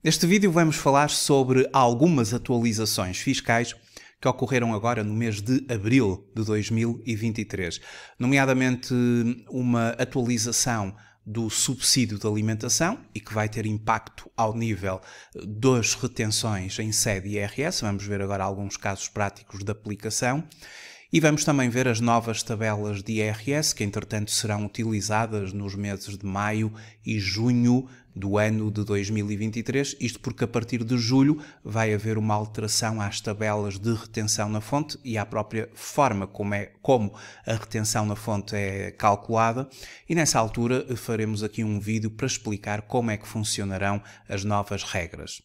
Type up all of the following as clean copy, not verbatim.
Neste vídeo vamos falar sobre algumas atualizações fiscais que ocorreram agora no mês de abril de 2023, nomeadamente uma atualização do subsídio de alimentação e que vai ter impacto ao nível das retenções em sede IRS. Vamos ver agora alguns casos práticos de aplicação. E vamos também ver as novas tabelas de IRS que, entretanto, serão utilizadas nos meses de maio e junho do ano de 2023, isto porque a partir de julho vai haver uma alteração às tabelas de retenção na fonte e à própria forma como a retenção na fonte é calculada, e nessa altura faremos aqui um vídeo para explicar como é que funcionarão as novas regras.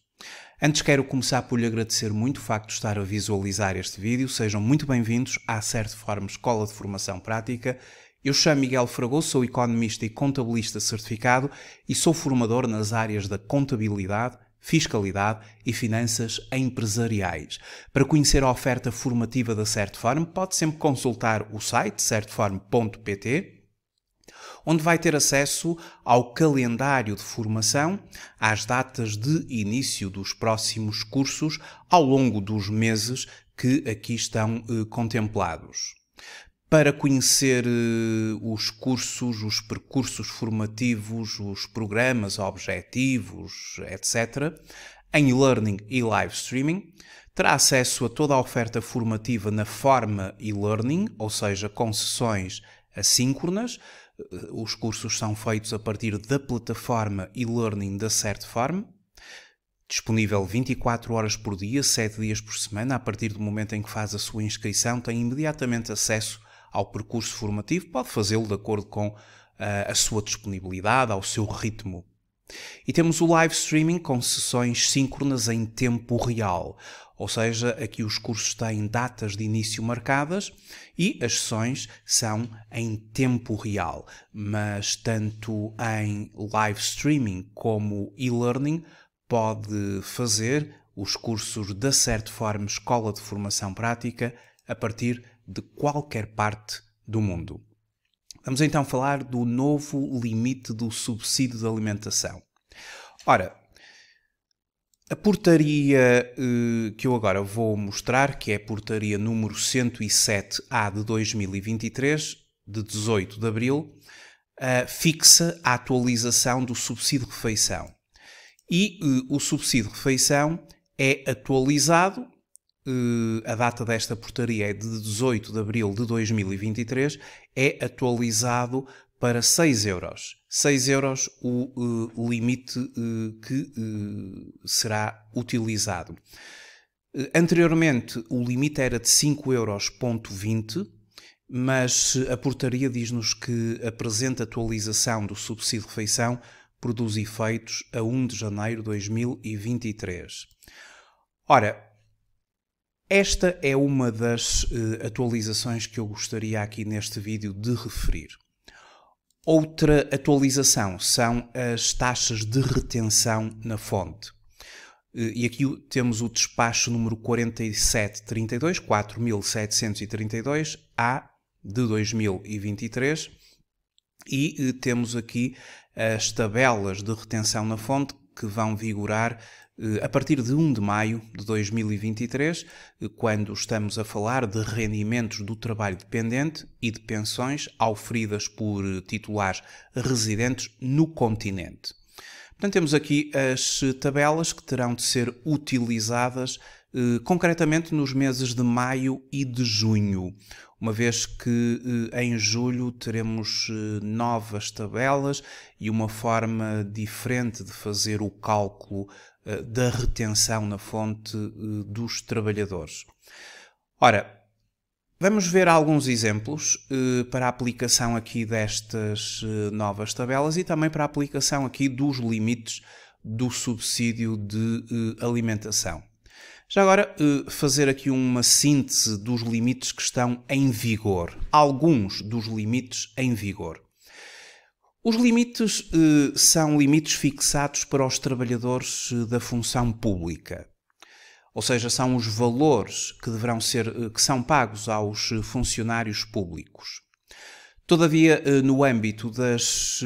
Antes quero começar por lhe agradecer muito o facto de estar a visualizar este vídeo. Sejam muito bem-vindos à Certform Escola de Formação Prática. Eu chamo Miguel Fragoso, sou economista e contabilista certificado e sou formador nas áreas da contabilidade, fiscalidade e finanças empresariais. Para conhecer a oferta formativa da Certform, pode sempre consultar o site certform.pt, onde vai ter acesso ao calendário de formação, às datas de início dos próximos cursos ao longo dos meses que aqui estão contemplados. Para conhecer os cursos, os percursos formativos, os programas, objetivos, etc., em e-learning e live streaming, terá acesso a toda a oferta formativa na forma e-learning, ou seja, com sessões assíncronas. Os cursos são feitos a partir da plataforma e-learning da Certform, disponível 24 horas por dia, 7 dias por semana. A partir do momento em que faz a sua inscrição, tem imediatamente acesso ao percurso formativo, pode fazê-lo de acordo com a sua disponibilidade, ao seu ritmo. E temos o live streaming com sessões síncronas em tempo real, ou seja, aqui os cursos têm datas de início marcadas e as sessões são em tempo real, mas tanto em live streaming como e-learning pode fazer os cursos da Certform Escola de Formação Prática a partir de qualquer parte do mundo. Vamos então falar do novo limite do subsídio de alimentação. Ora, a portaria que eu agora vou mostrar, que é a portaria número 107A de 2023, de 18 de abril, fixa a atualização do subsídio de refeição. E o subsídio de refeição é atualizado. A data desta portaria é de 18 de abril de 2023, é atualizado para 6 euros. 6 euros o limite que será utilizado. Anteriormente o limite era de 5,20 euros, mas a portaria diz-nos que a presente atualização do subsídio de refeição produz efeitos a 1 de janeiro de 2023. Ora, esta é uma das atualizações que eu gostaria aqui neste vídeo de referir. Outra atualização são as taxas de retenção na fonte. E aqui temos o despacho número 4732, 4732A de 2023, e temos aqui as tabelas de retenção na fonte que vão vigorar a partir de 1 de maio de 2023, quando estamos a falar de rendimentos do trabalho dependente e de pensões auferidas por titulares residentes no continente. Portanto, temos aqui as tabelas que terão de ser utilizadas concretamente nos meses de maio e de junho, uma vez que em julho teremos novas tabelas e uma forma diferente de fazer o cálculo da retenção na fonte dos trabalhadores. Ora, vamos ver alguns exemplos para a aplicação aqui destas novas tabelas e também para a aplicação aqui dos limites do subsídio de alimentação. Já agora, fazer aqui uma síntese dos limites que estão em vigor. Alguns dos limites em vigor. Os limites são limites fixados para os trabalhadores da função pública. Ou seja, são os valores que são pagos aos funcionários públicos. Todavia, no âmbito das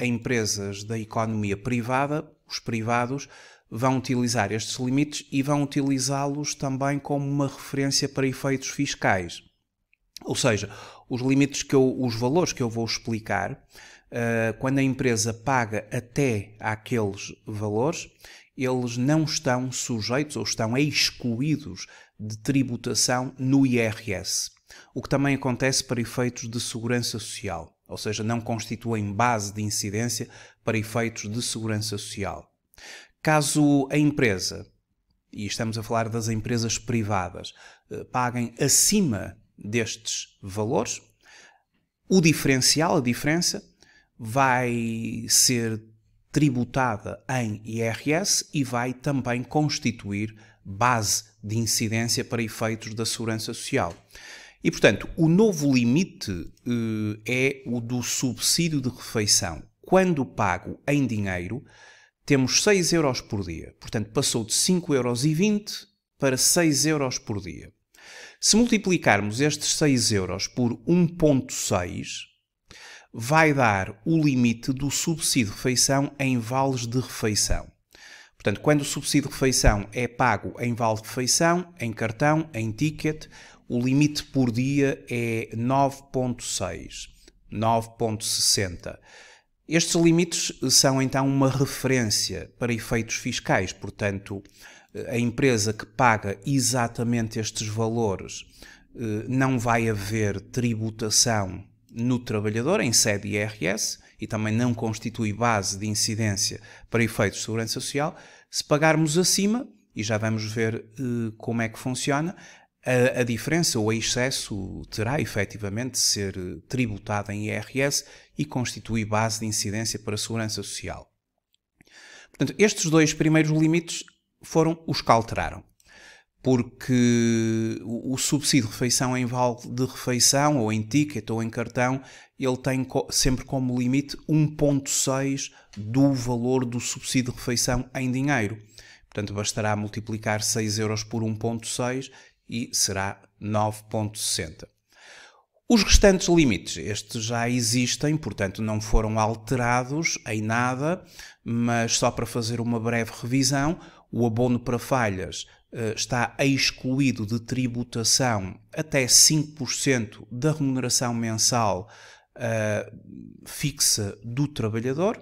empresas da economia privada, os privados vão utilizar estes limites e vão utilizá-los também como uma referência para efeitos fiscais. Ou seja, os valores que eu vou explicar, quando a empresa paga até àqueles valores, eles não estão sujeitos ou estão excluídos de tributação no IRS. O que também acontece para efeitos de segurança social, ou seja, não constituem base de incidência para efeitos de segurança social. Caso a empresa, e estamos a falar das empresas privadas, paguem acima destes valores, o diferencial, a diferença, vai ser tributada em IRS e vai também constituir base de incidência para efeitos da segurança social. E, portanto, o novo limite é o do subsídio de refeição. Quando pago em dinheiro, temos 6 euros por dia. Portanto, passou de 5,20 euros para 6 euros por dia. Se multiplicarmos estes 6 euros por 1,6, vai dar o limite do subsídio de refeição em vales de refeição. Portanto, quando o subsídio de refeição é pago em vale de refeição, em cartão, em ticket, o limite por dia é 9,6, 9,60. Estes limites são então uma referência para efeitos fiscais, portanto, a empresa que paga exatamente estes valores não vai haver tributação no trabalhador em sede IRS e também não constitui base de incidência para efeitos de segurança social. Se pagarmos acima, e já vamos ver como é que funciona, a diferença ou o excesso terá efetivamente de ser tributado em IRS e constitui base de incidência para a segurança social. Portanto, estes dois primeiros limites foram os que alteraram, porque o subsídio de refeição em vale de refeição, ou em ticket, ou em cartão, ele tem sempre como limite 1,6 do valor do subsídio de refeição em dinheiro. Portanto, bastará multiplicar 6 euros por 1,6 e será 9,60. Os restantes limites, estes já existem, portanto não foram alterados em nada, mas só para fazer uma breve revisão, o abono para falhas está excluído de tributação até 5% da remuneração mensal fixa do trabalhador.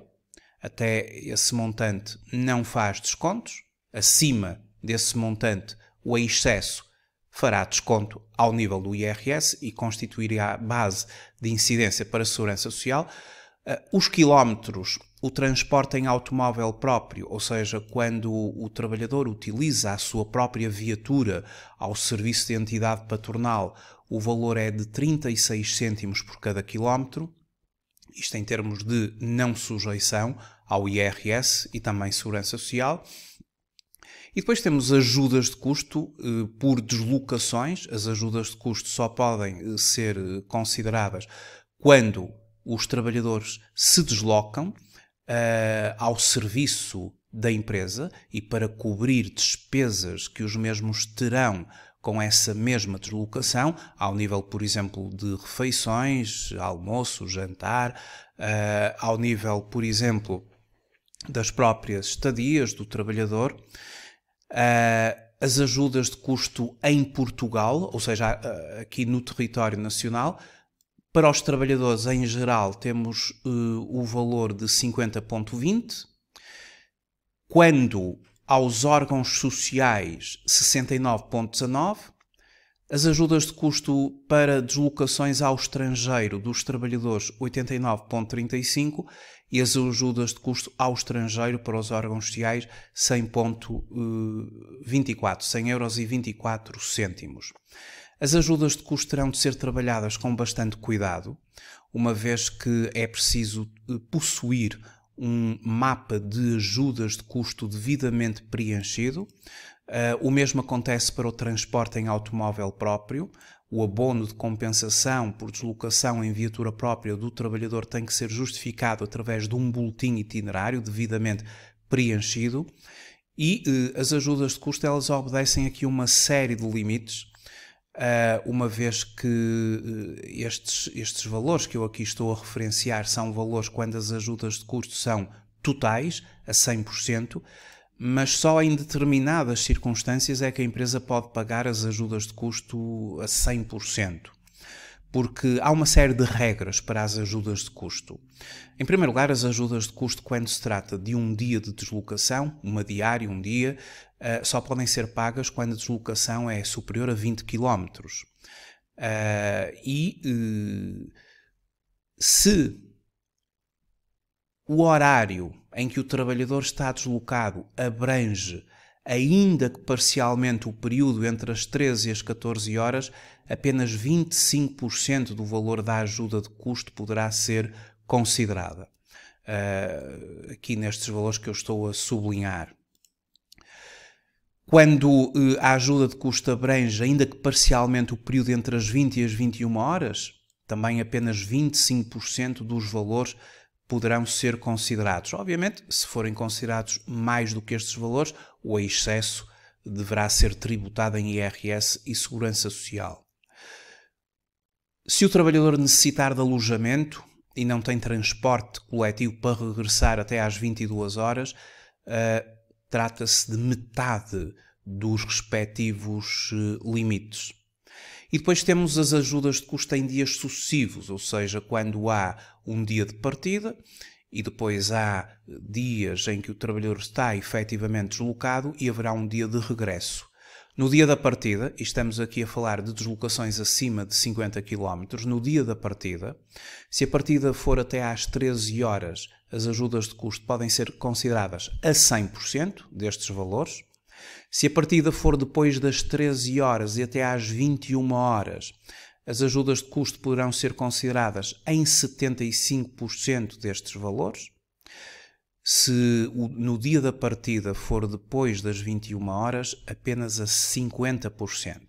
Até esse montante não faz descontos. Acima desse montante, o excesso fará desconto ao nível do IRS e constituirá a base de incidência para a segurança social. Os quilómetros, o transporte em automóvel próprio, ou seja, quando o trabalhador utiliza a sua própria viatura ao serviço de entidade patronal, o valor é de 36 cêntimos por cada quilómetro, isto em termos de não sujeição ao IRS e também segurança social. E depois temos ajudas de custo por deslocações. As ajudas de custo só podem ser consideradas quando os trabalhadores se deslocam ao serviço da empresa e para cobrir despesas que os mesmos terão com essa mesma deslocação, ao nível, por exemplo, de refeições, almoço, jantar, ao nível, por exemplo, das próprias estadias do trabalhador. As ajudas de custo em Portugal, ou seja, aqui no território nacional, para os trabalhadores em geral temos o valor de 50,20. Quando aos órgãos sociais, 69,19. As ajudas de custo para deslocações ao estrangeiro dos trabalhadores, 89,35. E as ajudas de custo ao estrangeiro para os órgãos sociais, 100,24, 100,24 €. As ajudas de custo terão de ser trabalhadas com bastante cuidado, uma vez que é preciso possuir um mapa de ajudas de custo devidamente preenchido. O mesmo acontece para o transporte em automóvel próprio. O abono de compensação por deslocação em viatura própria do trabalhador tem que ser justificado através de um boletim itinerário devidamente preenchido. E as ajudas de custo, elas obedecem aqui uma série de limites, uma vez que estes valores que eu aqui estou a referenciar são valores quando as ajudas de custo são totais, a 100%, mas só em determinadas circunstâncias é que a empresa pode pagar as ajudas de custo a 100%. Porque há uma série de regras para as ajudas de custo. Em primeiro lugar, as ajudas de custo, quando se trata de um dia de deslocação, uma diária, um dia, só podem ser pagas quando a deslocação é superior a 20 km. Se o horário em que o trabalhador está deslocado abrange, ainda que parcialmente, o período entre as 13 e as 14 horas, apenas 25% do valor da ajuda de custo poderá ser considerada. Aqui nestes valores que eu estou a sublinhar. Quando a ajuda de custo abrange, ainda que parcialmente, o período entre as 20 e as 21 horas, também apenas 25% dos valores poderão ser considerados. Obviamente, se forem considerados mais do que estes valores, o excesso deverá ser tributado em IRS e Segurança Social. Se o trabalhador necessitar de alojamento e não tem transporte coletivo para regressar até às 22 horas, trata-se de metade dos respectivos limites. E depois temos as ajudas de custo em dias sucessivos, ou seja, quando há um dia de partida e depois há dias em que o trabalhador está efetivamente deslocado e haverá um dia de regresso. No dia da partida, e estamos aqui a falar de deslocações acima de 50 km, no dia da partida, se a partida for até às 13 horas, as ajudas de custo podem ser consideradas a 100% destes valores. Se a partida for depois das 13 horas e até às 21 horas, as ajudas de custo poderão ser consideradas em 75% destes valores. Se no dia da partida for depois das 21 horas, apenas a 50%.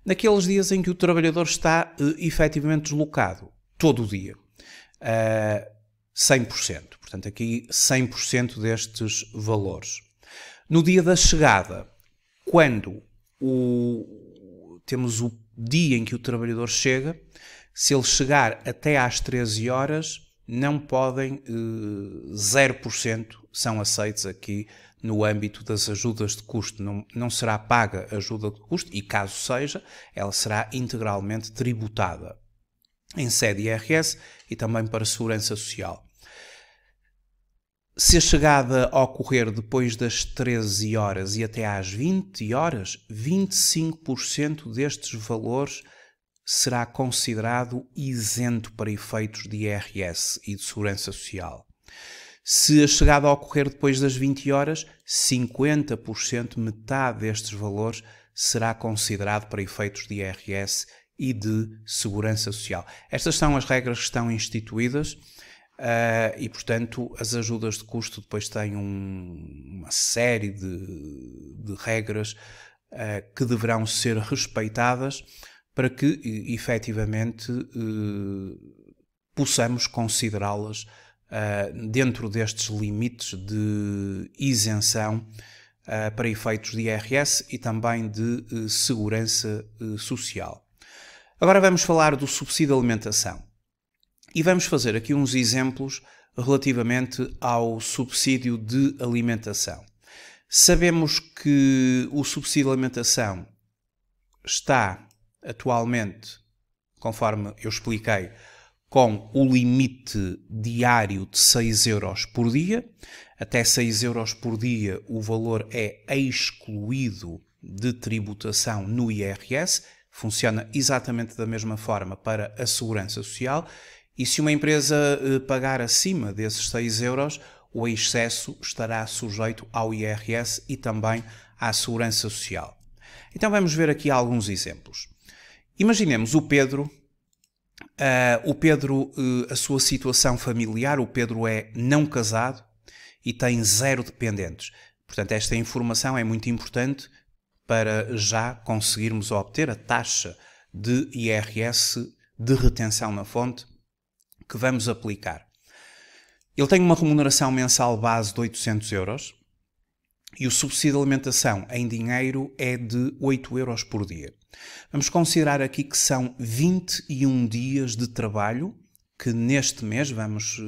Naqueles dias em que o trabalhador está efetivamente deslocado, todo o dia, 100%. Portanto, aqui 100% destes valores. No dia da chegada, quando temos o dia em que o trabalhador chega, se ele chegar até às 13 horas, não podem, 0% são aceitos aqui no âmbito das ajudas de custo. Não será paga a ajuda de custo e, caso seja, ela será integralmente tributada em sede IRS e também para a Segurança Social. Se a chegada ocorrer depois das 13 horas e até às 20 horas, 25% destes valores será considerado isento para efeitos de IRS e de Segurança Social. Se a chegada ocorrer depois das 20 horas, 50%, metade destes valores, será considerado para efeitos de IRS e de Segurança Social. Estas são as regras que estão instituídas e, portanto, as ajudas de custo depois têm uma série de regras que deverão ser respeitadas para que, efetivamente, possamos considerá-las dentro destes limites de isenção para efeitos de IRS e também de Segurança Social. Agora vamos falar do subsídio de alimentação. E vamos fazer aqui uns exemplos relativamente ao subsídio de alimentação. Sabemos que o subsídio de alimentação está atualmente, conforme eu expliquei, com o limite diário de 6 euros por dia. Até 6 euros por dia o valor é excluído de tributação no IRS. Funciona exatamente da mesma forma para a Segurança Social. E se uma empresa pagar acima desses 6 euros, o excesso estará sujeito ao IRS e também à Segurança Social. Então vamos ver aqui alguns exemplos. Imaginemos o Pedro, a sua situação familiar, o Pedro é não casado e tem 0 dependentes. Portanto, esta informação é muito importante para já conseguirmos obter a taxa de IRS de retenção na fonte que vamos aplicar. Ele tem uma remuneração mensal base de 800 euros e o subsídio de alimentação em dinheiro é de 8 euros por dia. Vamos considerar aqui que são 21 dias de trabalho que neste mês, vamos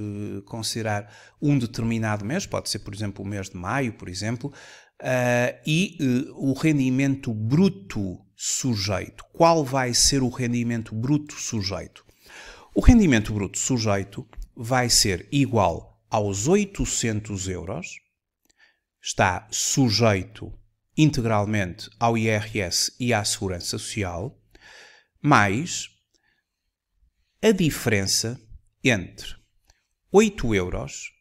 considerar um determinado mês, pode ser, por exemplo, o mês de maio, por exemplo, o rendimento bruto sujeito. Qual vai ser o rendimento bruto sujeito? O rendimento bruto sujeito vai ser igual aos 800 euros, está sujeito integralmente ao IRS e à Segurança Social, mais a diferença entre 8 euros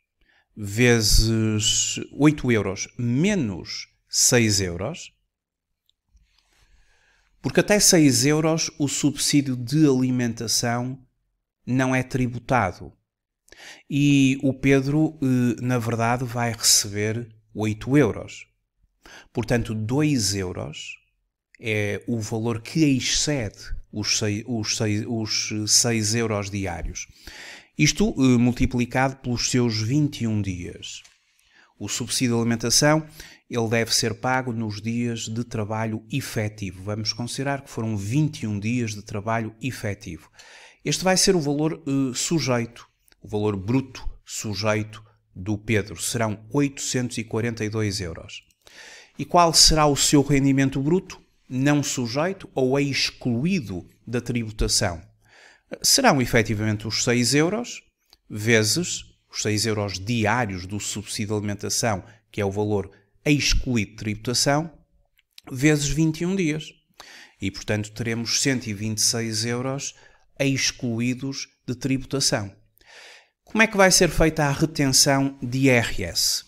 vezes 8 euros menos 6 euros, porque até 6 euros o subsídio de alimentação não é tributado. E o Pedro, na verdade, vai receber 8 euros. Portanto, 2 euros é o valor que excede os 6 euros diários. Isto multiplicado pelos seus 21 dias. O subsídio de alimentação ele deve ser pago nos dias de trabalho efetivo. Vamos considerar que foram 21 dias de trabalho efetivo. Este vai ser o valor sujeito, o valor bruto sujeito do Pedro. Serão 842 euros. E qual será o seu rendimento bruto? Não sujeito ou excluído da tributação? Serão efetivamente os 6 euros vezes os 6 euros diários do subsídio de alimentação, que é o valor excluído de tributação, vezes 21 dias. E, portanto, teremos 126 euros excluídos de tributação. Como é que vai ser feita a retenção de IRS?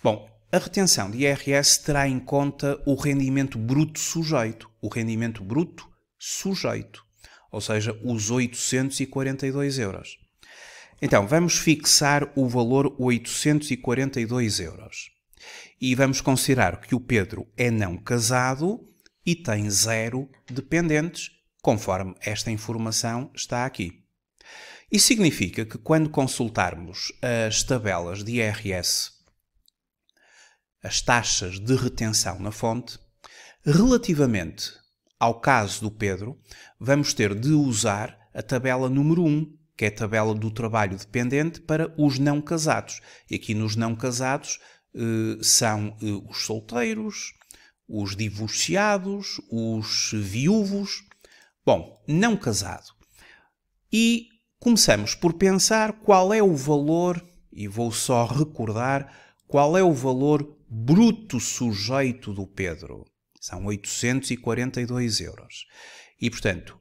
Bom, a retenção de IRS terá em conta o rendimento bruto sujeito. O rendimento bruto sujeito. Ou seja, os 842 euros. Então, vamos fixar o valor 842 euros. E vamos considerar que o Pedro é não casado e tem 0 dependentes, conforme esta informação está aqui. Isso significa que quando consultarmos as tabelas de IRS, as taxas de retenção na fonte, relativamente ao caso do Pedro, vamos ter de usar a tabela número 1, que é a tabela do trabalho dependente para os não casados. E aqui nos não casados são os solteiros, os divorciados, os viúvos. Bom, não casado. E começamos por pensar qual é o valor, e vou só recordar, qual é o valor bruto sujeito do Pedro. São 842 euros. E, portanto,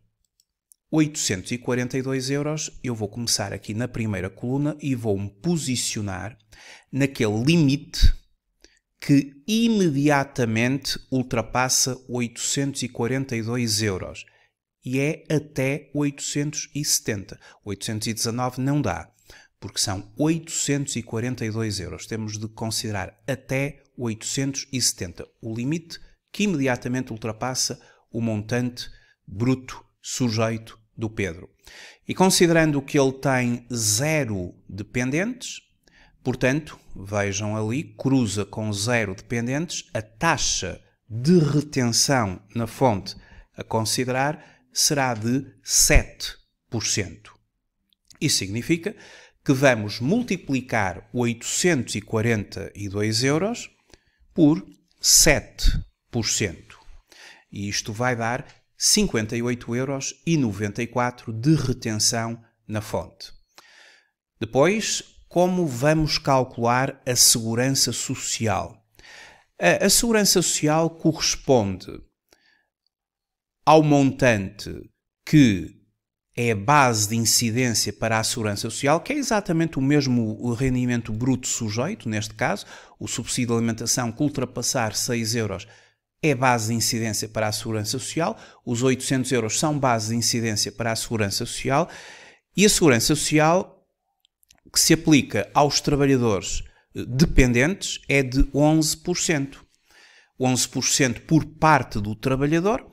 842 euros, eu vou começar aqui na primeira coluna e vou-me posicionar naquele limite que imediatamente ultrapassa 842 euros. E é até 870. 819 não dá, porque são 842 euros. Temos de considerar até 870. O limite que imediatamente ultrapassa o montante bruto sujeito do Pedro. E considerando que ele tem 0 dependentes, portanto, vejam ali, cruza com 0 dependentes, a taxa de retenção na fonte a considerar será de 7%. Isso significa que vamos multiplicar 842 euros por 7%. E isto vai dar 58,94 € de retenção na fonte. Depois, como vamos calcular a segurança social? A segurança social corresponde ao montante que é a base de incidência para a segurança social, que é exatamente o mesmo rendimento bruto sujeito, neste caso, o subsídio de alimentação que ultrapassar 6 euros é base de incidência para a Segurança Social, os 800 euros são base de incidência para a Segurança Social e a Segurança Social que se aplica aos trabalhadores dependentes é de 11%. 11% por parte do trabalhador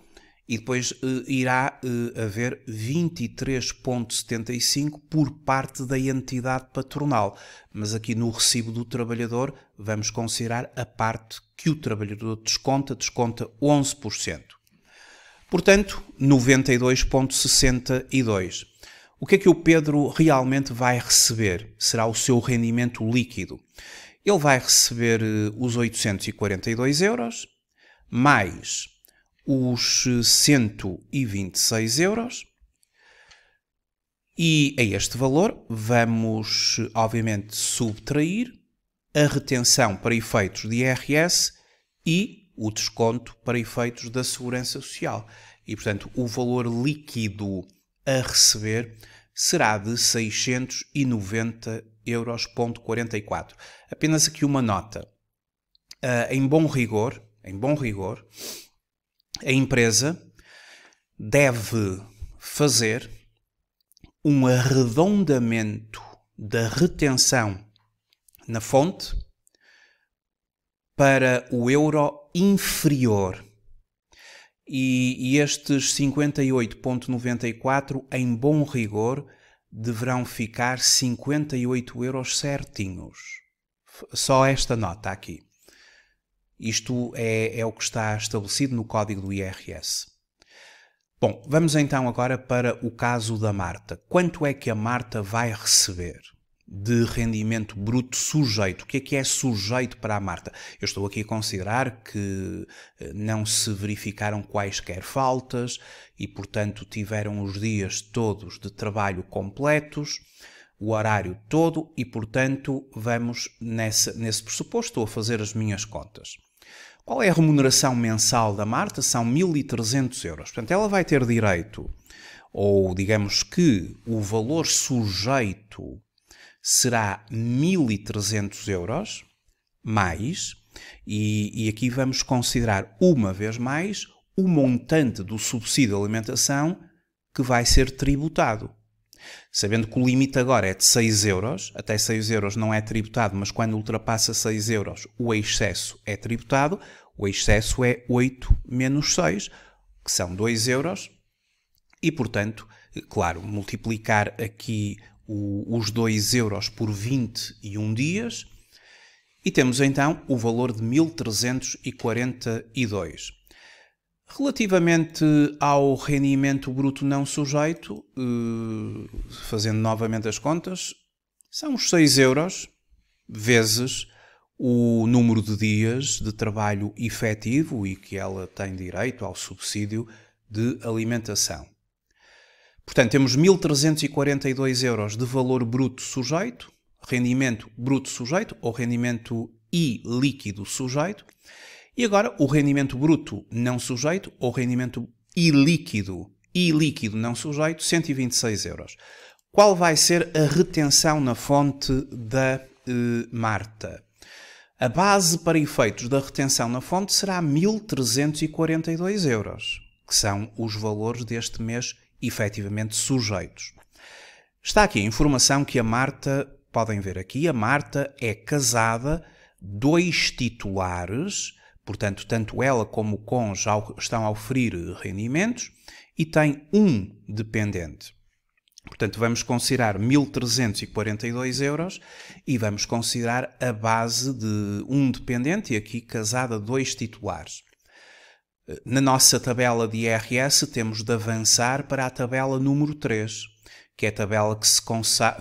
e depois irá haver 23,75% por parte da entidade patronal. Mas aqui no recibo do trabalhador vamos considerar a parte que o trabalhador desconta 11%. Portanto, 92,62%. O que é que o Pedro realmente vai receber? Será o seu rendimento líquido. Ele vai receber os 842 euros, mais os 126 euros, e a este valor vamos, obviamente, subtrair a retenção para efeitos de IRS e o desconto para efeitos da Segurança Social. E, portanto, o valor líquido a receber será de 690,44 euros. Apenas aqui uma nota. Em bom rigor, a empresa deve fazer um arredondamento da retenção na fonte para o euro inferior. E estes 58,94 em bom rigor deverão ficar 58 euros certinhos. Só esta nota aqui. Isto é o que está estabelecido no código do IRS. Bom, vamos então agora para o caso da Marta. Quanto é que a Marta vai receber de rendimento bruto sujeito? O que é sujeito para a Marta? Eu estou aqui a considerar que não se verificaram quaisquer faltas e, portanto, tiveram os dias todos de trabalho completos, o horário todo e, portanto, vamos nesse pressuposto. Estou a fazer as minhas contas. Qual é a remuneração mensal da Marta? São 1.300 euros. Portanto, ela vai ter direito, ou digamos que o valor sujeito será 1.300 euros, mais, e aqui vamos considerar uma vez mais o montante do subsídio de alimentação que vai ser tributado. Sabendo que o limite agora é de 6 euros, até 6 euros não é tributado, mas quando ultrapassa 6 euros o excesso é tributado, o excesso é 8 menos 6, que são 2 euros, e portanto, claro, multiplicar aqui os 2 euros por 21 dias, e temos então o valor de 1.342. Relativamente ao rendimento bruto não sujeito, fazendo novamente as contas, são os 6 euros vezes o número de dias de trabalho efetivo e que ela tem direito ao subsídio de alimentação. Portanto, temos 1.342 euros de valor bruto sujeito, rendimento bruto sujeito ou rendimento ilíquido sujeito. E agora o rendimento bruto não sujeito ou rendimento ilíquido não sujeito, 126 euros. Qual vai ser a retenção na fonte da Marta? A base para efeitos da retenção na fonte será 1.342 euros, que são os valores deste mês efetivamente sujeitos. Está aqui a informação que a Marta, podem ver aqui, a Marta é casada, 2 titulares. Portanto, tanto ela como o cônjuge estão a oferir rendimentos e tem um dependente. Portanto, vamos considerar 1.342 euros e vamos considerar a base de um dependente e aqui casada 2 titulares. Na nossa tabela de IRS temos de avançar para a tabela número 3, que é a tabela que se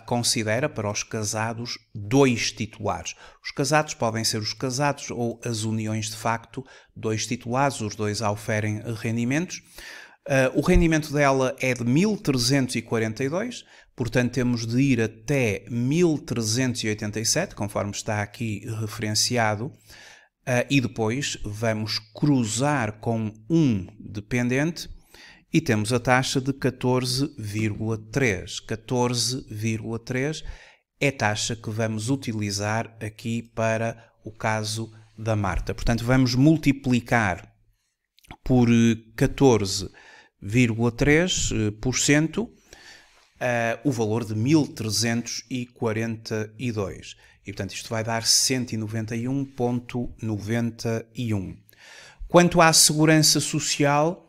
considera para os casados 2 titulares. Os casados podem ser os casados ou as uniões de facto, 2 titulares, os dois oferem rendimentos. O rendimento dela é de 1.342, portanto temos de ir até 1.387, conforme está aqui referenciado, e depois vamos cruzar com um dependente, e temos a taxa de 14,3. 14,3 é a taxa que vamos utilizar aqui para o caso da Marta. Portanto, vamos multiplicar por 14,3% o valor de 1.342. E, portanto, isto vai dar 191,91. Quanto à segurança social,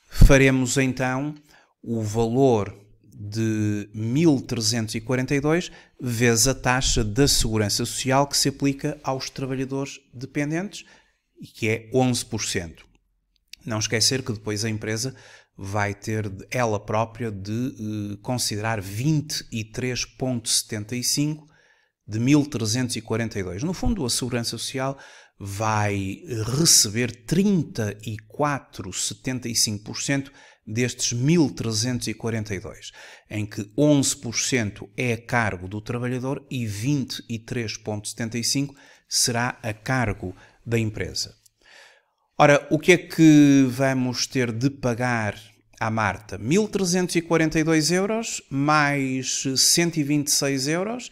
faremos então o valor de 1.342 vezes a taxa da Segurança Social que se aplica aos trabalhadores dependentes, e que é 11%. Não esquecer que depois a empresa vai ter ela própria de considerar 23,75 de 1.342. No fundo, a Segurança Social vai receber 34,75% destes 1.342, em que 11% é a cargo do trabalhador e 23,75% será a cargo da empresa. Ora, o que é que vamos ter de pagar à Marta? 1.342 euros mais 126 euros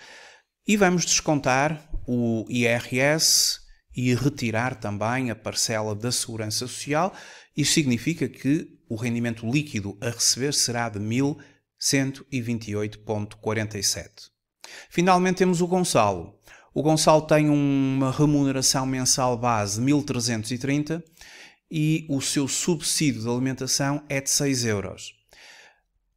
e vamos descontar o IRS e retirar também a parcela da Segurança Social. Isso significa que o rendimento líquido a receber será de 1.128,47. Finalmente temos o Gonçalo. O Gonçalo tem uma remuneração mensal base de 1.330 e o seu subsídio de alimentação é de 6 euros.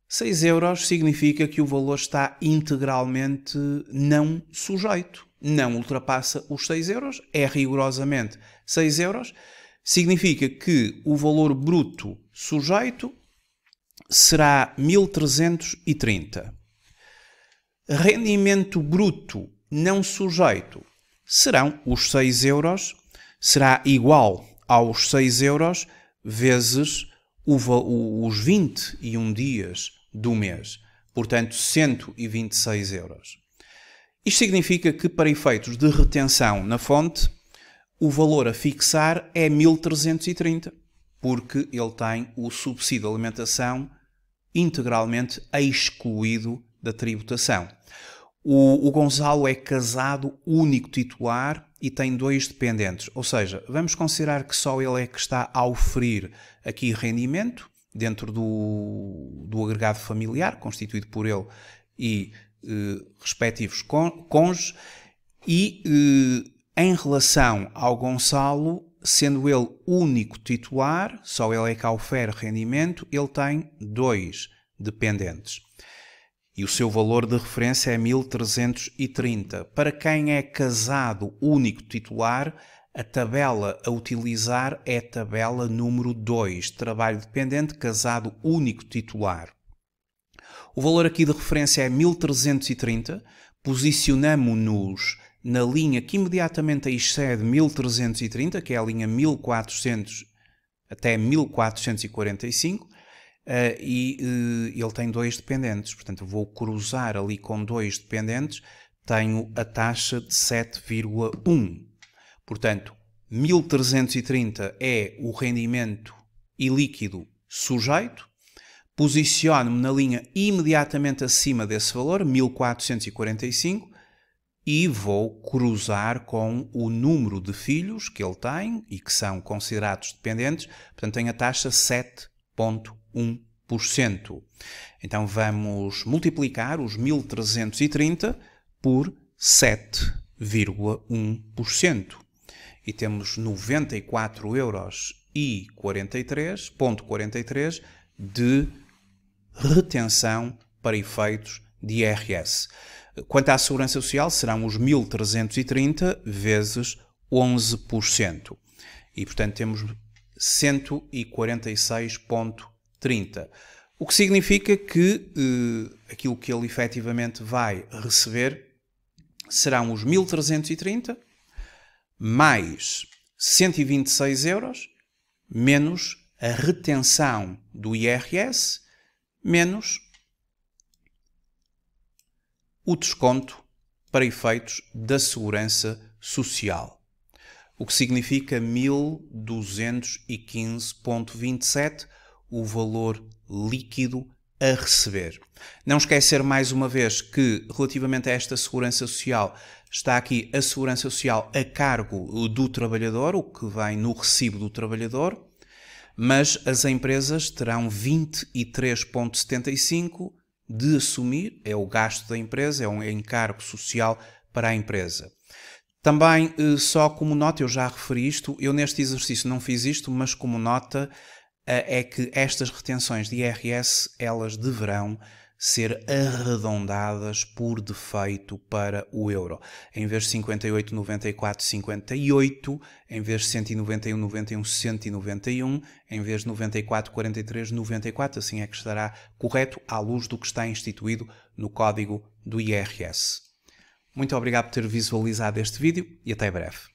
6 euros significa que o valor está integralmente não sujeito. Não ultrapassa os 6 euros, é rigorosamente 6 euros. Significa que o valor bruto sujeito será 1.330. Rendimento bruto não sujeito serão os 6 euros, será igual aos 6 euros vezes os 21 dias do mês, portanto 126 euros. Isto significa que para efeitos de retenção na fonte, o valor a fixar é 1.330, porque ele tem o subsídio de alimentação integralmente excluído da tributação. O Gonçalo é casado, único titular e tem 2 dependentes. Ou seja, vamos considerar que só ele é que está a oferir aqui rendimento dentro do agregado familiar, constituído por ele e respectivos cônjuges. E em relação ao Gonçalo, sendo ele único titular, só ele é que ofere rendimento, ele tem 2 dependentes. E o seu valor de referência é 1.330. Para quem é casado único titular, a tabela a utilizar é a tabela número 2, trabalho dependente, casado único titular. O valor aqui de referência é 1.330, posicionamo-nos na linha que imediatamente excede 1.330, que é a linha 1.400 até 1.445, e ele tem 2 dependentes, portanto vou cruzar ali com 2 dependentes, tenho a taxa de 7,1. Portanto, 1.330 é o rendimento ilíquido sujeito, posiciono-me na linha imediatamente acima desse valor, 1.445, e vou cruzar com o número de filhos que ele tem e que são considerados dependentes, portanto tenho a taxa 7,1%. Então vamos multiplicar os 1.330 por 7,1% e temos 94,43 de retenção para efeitos de IRS. Quanto à Segurança Social, serão os 1.330 vezes 11%. E, portanto, temos 146,30. O que significa que aquilo que ele efetivamente vai receber serão os 1.330 mais 126 euros, menos a retenção do IRS, menos o desconto para efeitos da Segurança Social. O que significa 1.215,27, o valor líquido a receber. Não esquecer mais uma vez que, relativamente a esta Segurança Social, está aqui a Segurança Social a cargo do trabalhador, o que vem no recibo do trabalhador, mas as empresas terão 23,75 de assumir, é o gasto da empresa, é um encargo social para a empresa. Também, só como nota, eu já referi isto, eu neste exercício não fiz isto, mas como nota é que estas retenções de IRS, elas deverão ser arredondadas por defeito para o euro. Em vez de 58,94, 58, em vez de 191,91, 191, em vez de 94,43, 94, assim é que estará correto à luz do que está instituído no código do IRS. Muito obrigado por ter visualizado este vídeo e até breve.